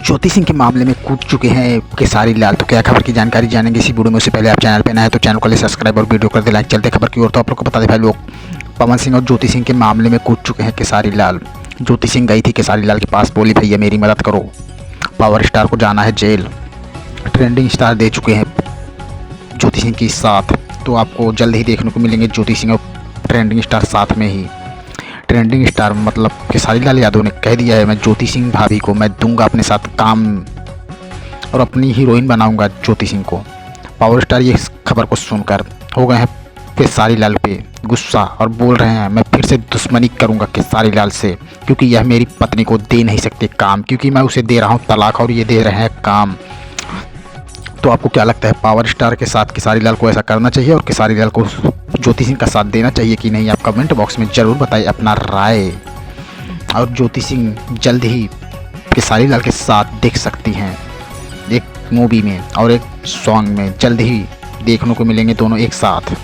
ज्योति सिंह के मामले में कूद चुके हैं खेसारी लाल। तो क्या खबर की जानकारी जानेंगे इसी वीडियो में। उससे पहले आप चैनल पे नए हैं तो चैनल को ले सब्सक्राइब और वीडियो कर दे लाइक। चलते खबर की ओर। तो आप लोग को बता दें भाई लोग, पवन सिंह और ज्योति सिंह के मामले में कूद चुके हैं खेसारी लाल। ज्योति सिंह गई थी खेसारी लाल के पास, बोली भैया मेरी मदद करो, पावर स्टार को जाना है जेल। ट्रेंडिंग स्टार दे चुके हैं ज्योति सिंह के साथ। तो आपको जल्द ही देखने को मिलेंगे ज्योति सिंह और ट्रेंडिंग स्टार साथ में ही। ट्रेंडिंग स्टार मतलब खेसारी लाल यादव ने कह दिया है, मैं ज्योति सिंह भाभी को मैं दूंगा अपने साथ काम और अपनी हीरोइन बनाऊंगा ज्योति सिंह को। पावर स्टार ये खबर को सुनकर हो गए हैं खेसारी लाल पे गुस्सा और बोल रहे हैं मैं फिर से दुश्मनी करूंगा खेसारी लाल से, क्योंकि यह मेरी पत्नी को दे नहीं सकते काम, क्योंकि मैं उसे दे रहा हूं तलाक और ये दे रहे हैं काम। तो आपको क्या लगता है, पावर स्टार के साथ खेसारी लाल को ऐसा करना चाहिए और खेसारी लाल को ज्योति सिंह का साथ देना चाहिए कि नहीं? आप कमेंट बॉक्स में ज़रूर बताइए अपना राय। और ज्योति सिंह जल्द ही खेसारी लाल के साथ देख सकती हैं एक मूवी में और एक सॉन्ग में, जल्द ही देखने को मिलेंगे दोनों एक साथ।